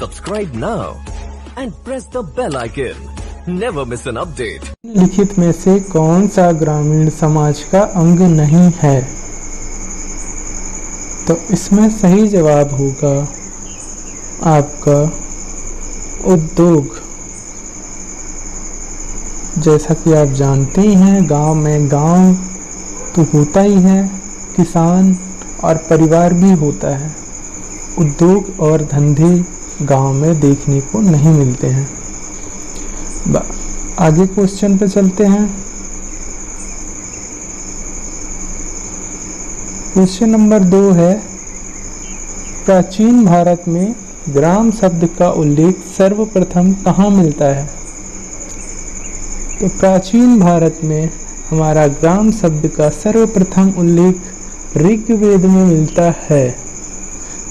Subscribe now and press the bell icon. Never miss an update. लिखित में से कौन सा ग्रामीण समाज का अंग नहीं है? तो इसमें सही जवाब होगा आपका उद्योग। जैसा कि आप जानते ही हैं, गांव में गांव तो होता ही है, किसान और परिवार भी होता है। उद्योग और धंधे गांव में देखने को नहीं मिलते हैं। आगे क्वेश्चन पे चलते हैं। क्वेश्चन नंबर 2 है, प्राचीन भारत में ग्राम शब्द का उल्लेख सर्वप्रथम कहाँ मिलता है? तो प्राचीन भारत में हमारा ग्राम शब्द का सर्वप्रथम उल्लेख ऋग्वेद में मिलता है।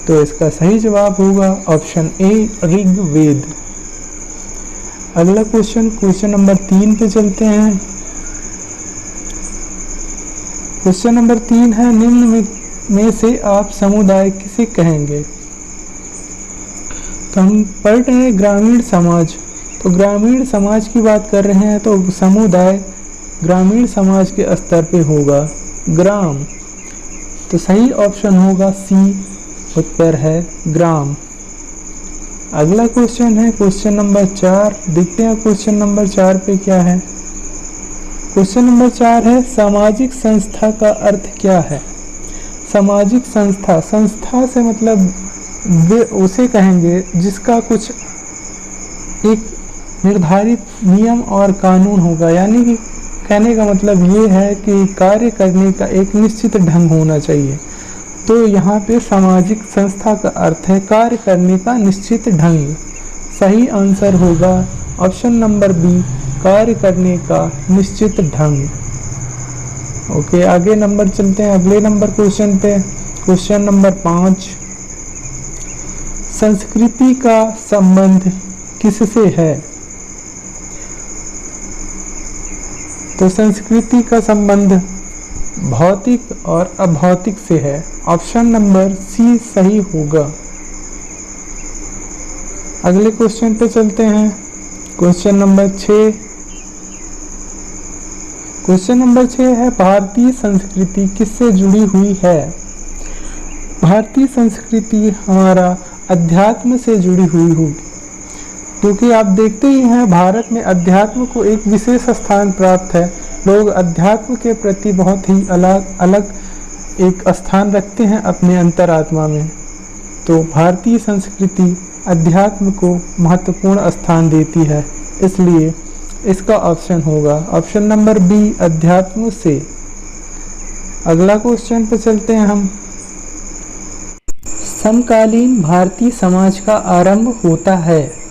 तो इसका सही जवाब होगा ऑप्शन ए, ऋग्वेद। अगला क्वेश्चन नंबर 3 पे चलते हैं। क्वेश्चन नंबर 3 है, निम्न में से आप समुदाय किसे कहेंगे? तो हम पढ़ रहे हैं ग्रामीण समाज, तो ग्रामीण समाज की बात कर रहे हैं, तो समुदाय ग्रामीण समाज के स्तर पे होगा ग्राम। तो सही ऑप्शन होगा सी, उत्तर है ग्राम। अगला क्वेश्चन है क्वेश्चन नंबर 4। देखते हैं क्वेश्चन नंबर 4 पे क्या है। क्वेश्चन नंबर 4 है, सामाजिक संस्था का अर्थ क्या है? सामाजिक संस्था, संस्था से मतलब वे उसे कहेंगे जिसका कुछ एक निर्धारित नियम और कानून होगा। यानी कि कहने का मतलब ये है कि कार्य करने का एक निश्चित ढंग होना चाहिए। तो यहाँ पे सामाजिक संस्था का अर्थ है कार्य करने का निश्चित ढंग। सही आंसर होगा ऑप्शन नंबर बी, कार्य करने का निश्चित ढंग। ओके, आगे नंबर चलते हैं अगले नंबर क्वेश्चन पे। क्वेश्चन नंबर 5, संस्कृति का संबंध किससे है? तो संस्कृति का संबंध भौतिक और अभौतिक से है। ऑप्शन नंबर सी सही होगा। अगले क्वेश्चन पे चलते हैं। Question number 6। क्वेश्चन नंबर 6 है, भारतीय संस्कृति किससे जुड़ी हुई है? भारतीय संस्कृति हमारा अध्यात्म से जुड़ी हुई होगी, क्योंकि आप देखते ही हैं भारत में अध्यात्म को एक विशेष स्थान प्राप्त है। लोग अध्यात्म के प्रति बहुत ही अलग एक स्थान रखते हैं अपने अंतरात्मा में। तो भारतीय संस्कृति अध्यात्म को महत्वपूर्ण स्थान देती है, इसलिए इसका ऑप्शन होगा ऑप्शन नंबर बी, अध्यात्म से। अगला क्वेश्चन पे चलते हैं हम। समकालीन भारतीय समाज का आरंभ होता है।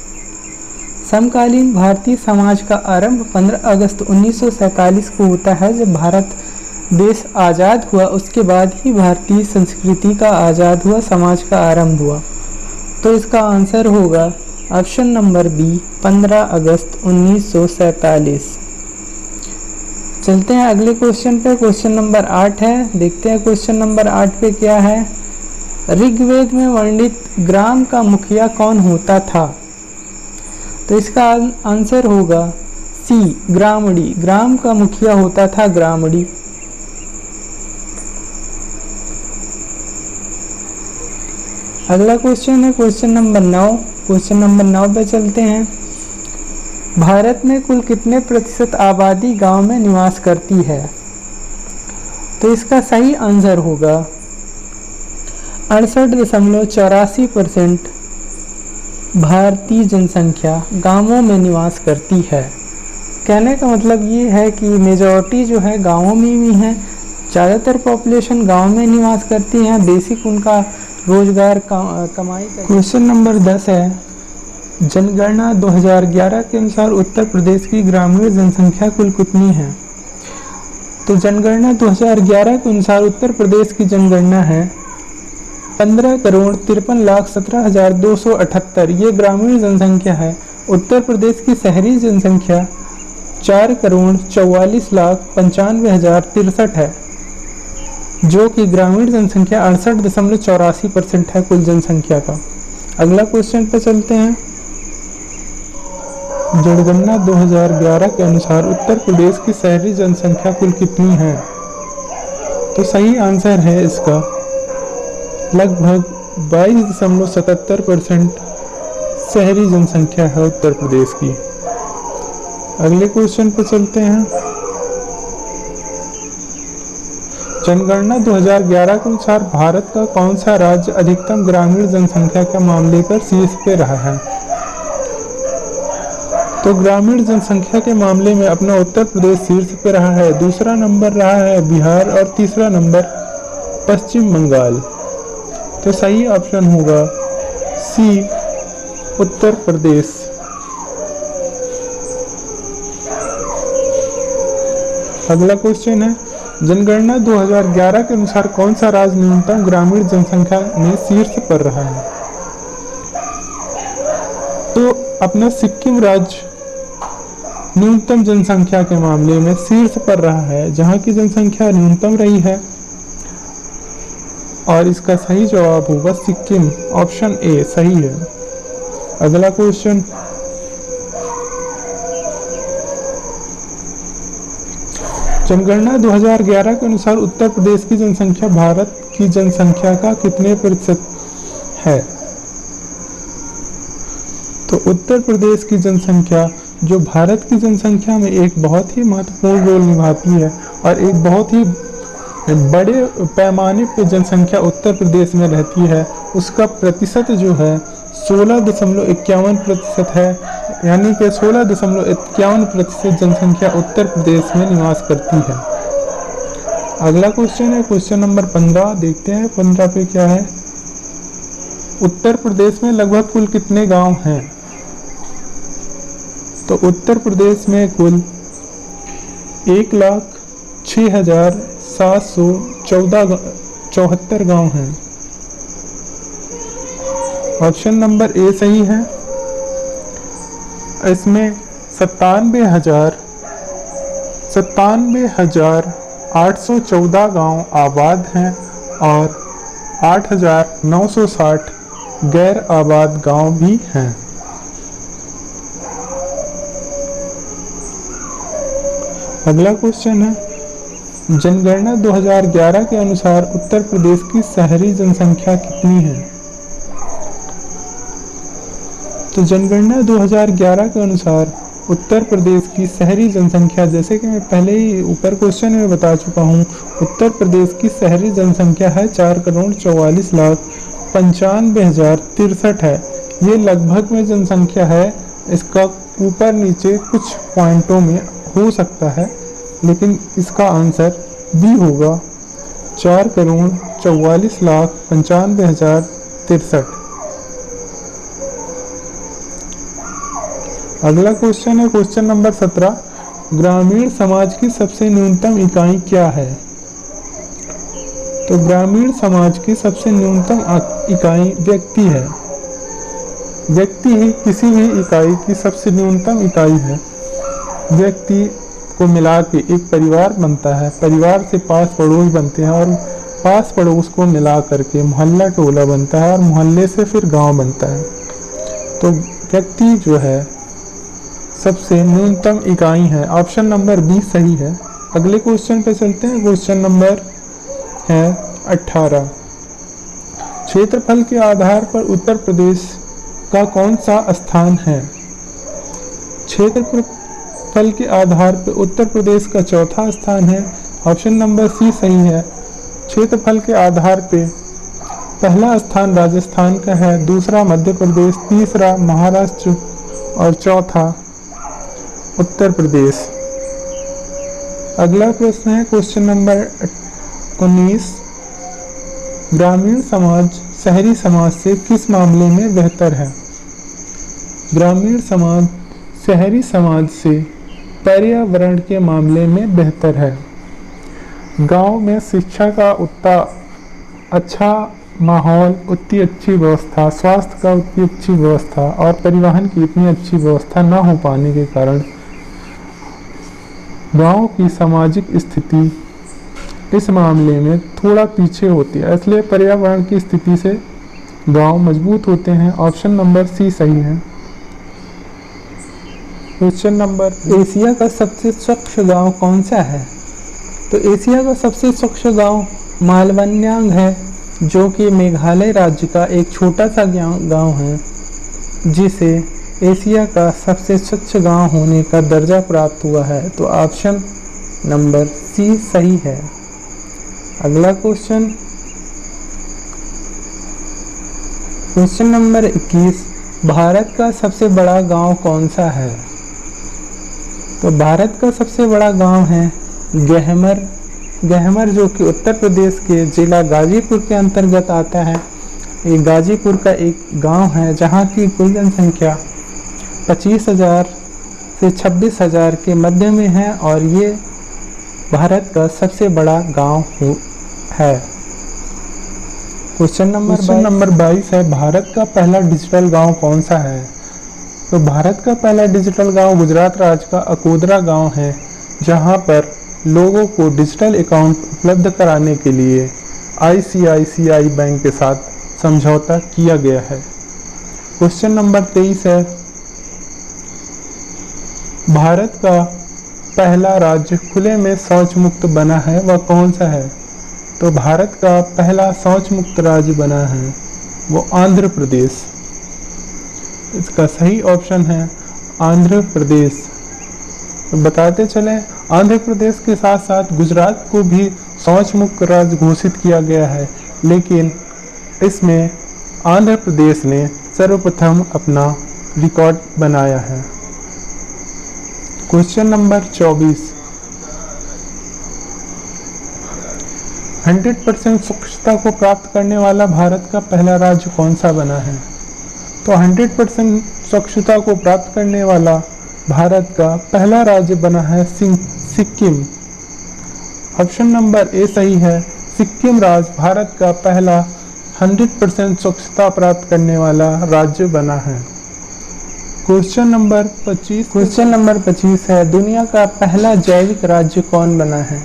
समकालीन भारतीय समाज का आरंभ 15 अगस्त 1947 को होता है। जब भारत देश आज़ाद हुआ उसके बाद ही भारतीय संस्कृति का आज़ाद हुआ समाज का आरंभ हुआ। तो इसका आंसर होगा ऑप्शन नंबर बी, 15 अगस्त 1947। चलते हैं अगले क्वेश्चन पे। क्वेश्चन नंबर 8 है। देखते हैं क्वेश्चन नंबर 8 पे क्या है। ऋग्वेद में वर्णित ग्राम का मुखिया कौन होता था? तो इसका आंसर होगा सी, ग्रामणी। ग्राम का मुखिया होता था ग्रामणी। अगला क्वेश्चन है क्वेश्चन नंबर 9। क्वेश्चन नंबर 9 पे चलते हैं। भारत में कुल कितने प्रतिशत आबादी गांव में निवास करती है? तो इसका सही आंसर होगा 68.84% भारतीय जनसंख्या गांवों में निवास करती है। कहने का मतलब ये है कि मेजॉरिटी जो है गांवों में ही है। ज़्यादातर पॉपुलेशन गांव में निवास करती है। बेसिक उनका रोजगार कमाई का। क्वेश्चन नंबर 10 है, जनगणना 2011 के अनुसार उत्तर प्रदेश की ग्रामीण जनसंख्या कुल कितनी है? तो जनगणना 2011 के अनुसार उत्तर प्रदेश की जनगणना है 15,53,17,278। ये ग्रामीण जनसंख्या है। उत्तर प्रदेश की शहरी जनसंख्या 4,44,95,63 है, जो कि ग्रामीण जनसंख्या 68.84% है कुल जनसंख्या का। अगला क्वेश्चन पे चलते हैं। जनगणना 2011 के अनुसार उत्तर प्रदेश की शहरी जनसंख्या कुल कितनी है? तो सही आंसर है इसका लगभग 22.77% शहरी जनसंख्या है उत्तर प्रदेश की। अगले क्वेश्चन पे चलते हैं। जनगणना 2011 के अनुसार भारत का कौन सा राज्य अधिकतम ग्रामीण जनसंख्या के मामले पर शीर्ष पे रहा है? तो ग्रामीण जनसंख्या के मामले में अपना उत्तर प्रदेश शीर्ष पे रहा है, दूसरा नंबर रहा है बिहार और तीसरा नंबर पश्चिम बंगाल। तो सही ऑप्शन होगा सी, उत्तर प्रदेश। अगला क्वेश्चन है, जनगणना 2011 के अनुसार कौन सा राज्य न्यूनतम ग्रामीण जनसंख्या में शीर्ष पर रहा है? तो अपना सिक्किम राज्य न्यूनतम जनसंख्या के मामले में शीर्ष पर रहा है, जहां की जनसंख्या न्यूनतम रही है, और इसका सही जवाब होगा सिक्किम, ऑप्शन ए सही है। अगला क्वेश्चन, जनगणना 2011 के अनुसार उत्तर प्रदेश की जनसंख्या भारत की जनसंख्या का कितने प्रतिशत है? तो उत्तर प्रदेश की जनसंख्या जो भारत की जनसंख्या में एक बहुत ही महत्वपूर्ण रोल निभाती है और एक बहुत ही बड़े पैमाने पर जनसंख्या उत्तर प्रदेश में रहती है, उसका प्रतिशत जो है 16.51% है, यानी कि 16.51% जनसंख्या उत्तर प्रदेश में निवास करती है। अगला क्वेश्चन है क्वेश्चन नंबर 15, देखते हैं 15 पे क्या है। उत्तर प्रदेश में लगभग कुल कितने गांव हैं? तो उत्तर प्रदेश में कुल 1,06,774 गांव हैं। ऑप्शन नंबर ए सही है। इसमें 97,814 गांव आबाद हैं और 8,960 गैर आबाद गांव भी हैं। अगला क्वेश्चन है, जनगणना 2011 के अनुसार उत्तर प्रदेश की शहरी जनसंख्या कितनी है? तो जनगणना 2011 के अनुसार उत्तर प्रदेश की शहरी जनसंख्या, जैसे कि मैं पहले ही ऊपर क्वेश्चन में बता चुका हूँ, उत्तर प्रदेश की शहरी जनसंख्या है 4,44,95,063 है। ये लगभग में जनसंख्या है, इसका ऊपर नीचे कुछ पॉइंटों में हो सकता है, लेकिन इसका आंसर बी होगा 4,44,95,063। अगला क्वेश्चन है क्वेश्चन नंबर 17, ग्रामीण समाज की सबसे न्यूनतम इकाई क्या है? तो ग्रामीण समाज की सबसे न्यूनतम इकाई व्यक्ति है। व्यक्ति ही किसी भी इकाई की सबसे न्यूनतम इकाई है। व्यक्ति को मिला के एक परिवार बनता है, परिवार से पास पड़ोस बनते हैं और पास पड़ोस को मिला करके मोहल्ला टोला बनता है और मोहल्ले से फिर गांव बनता है। तो व्यक्ति जो है सबसे न्यूनतम इकाई है, ऑप्शन नंबर बी सही है। अगले क्वेश्चन पे चलते हैं, क्वेश्चन नंबर है 18, क्षेत्रफल के आधार पर उत्तर प्रदेश का कौन सा स्थान है? क्षेत्रफल के आधार पर उत्तर प्रदेश का चौथा स्थान है, ऑप्शन नंबर सी सही है। क्षेत्रफल के आधार पे पहला स्थान राजस्थान का है, दूसरा मध्य प्रदेश, तीसरा महाराष्ट्र और चौथा उत्तर प्रदेश। अगला प्रश्न है क्वेश्चन नंबर 19, ग्रामीण समाज शहरी समाज से किस मामले में बेहतर है? ग्रामीण समाज शहरी समाज से पर्यावरण के मामले में बेहतर है। गांव में शिक्षा का उतना अच्छा माहौल, उतनी अच्छी व्यवस्था, स्वास्थ्य का उतनी अच्छी व्यवस्था और परिवहन की इतनी अच्छी व्यवस्था न हो पाने के कारण गांव की सामाजिक स्थिति इस मामले में थोड़ा पीछे होती है, इसलिए पर्यावरण की स्थिति से गांव मजबूत होते हैं। ऑप्शन नंबर सी सही है। क्वेश्चन नंबर, एशिया का सबसे स्वच्छ गांव कौन सा है? तो एशिया का सबसे स्वच्छ गांव मालवन्यांग है, जो कि मेघालय राज्य का एक छोटा सा गांव है, जिसे एशिया का सबसे स्वच्छ गांव होने का दर्जा प्राप्त हुआ है। तो ऑप्शन नंबर सी सही है। अगला क्वेश्चन, क्वेश्चन नंबर 21, भारत का सबसे बड़ा गांव कौन सा है? तो भारत का सबसे बड़ा गांव है गहमर। गहमर जो कि उत्तर प्रदेश के जिला गाजीपुर के अंतर्गत आता है। ये गाजीपुर का एक गांव है जहां की कुल जनसंख्या 25,000 से 26,000 के मध्य में है और ये भारत का सबसे बड़ा गांव है। क्वेश्चन नंबर 22 है, भारत का पहला डिजिटल गांव कौन सा है? तो भारत का पहला डिजिटल गांव गुजरात राज्य का अकोदरा गांव है, जहां पर लोगों को डिजिटल अकाउंट उपलब्ध कराने के लिए ICICI बैंक के साथ समझौता किया गया है। क्वेश्चन नंबर 23 है, भारत का पहला राज्य खुले में शौच मुक्त बना है वह कौन सा है? तो भारत का पहला शौच मुक्त राज्य बना है वो आंध्र प्रदेश। इसका सही ऑप्शन है आंध्र प्रदेश। तो बताते चले, आंध्र प्रदेश के साथ साथ गुजरात को भी शौच मुक्त राज्य घोषित किया गया है, लेकिन इसमें आंध्र प्रदेश ने सर्वप्रथम अपना रिकॉर्ड बनाया है। क्वेश्चन नंबर 24, 100% स्वच्छता को प्राप्त करने वाला भारत का पहला राज्य कौन सा बना है? तो 100% स्वच्छता को प्राप्त करने वाला भारत का पहला राज्य बना है सिक्किम। ऑप्शन नंबर ए सही है। सिक्किम राज्य भारत का पहला 100% स्वच्छता प्राप्त करने वाला राज्य बना है। क्वेश्चन नंबर 25 है, दुनिया का पहला जैविक राज्य कौन बना है?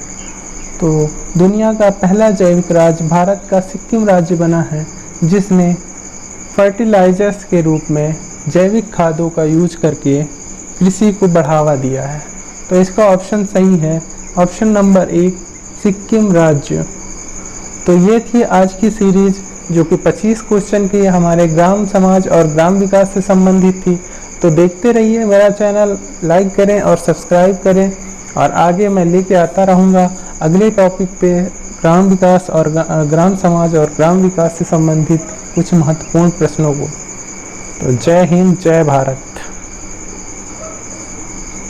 तो दुनिया का पहला जैविक राज्य भारत का सिक्किम राज्य बना है, जिसने फर्टिलाइजर्स के रूप में जैविक खादों का यूज करके कृषि को बढ़ावा दिया है। तो इसका ऑप्शन सही है, ऑप्शन नंबर 1 सिक्किम राज्य। तो ये थी आज की सीरीज जो कि 25 क्वेश्चन की हमारे ग्राम समाज और ग्राम विकास से संबंधित थी। तो देखते रहिए मेरा चैनल, लाइक करें और सब्सक्राइब करें, और आगे मैं लेके आता रहूँगा अगले टॉपिक पे ग्राम विकास और ग्राम समाज और ग्राम विकास से संबंधित कुछ महत्वपूर्ण प्रश्नों को। तो जय हिंद, जय भारत।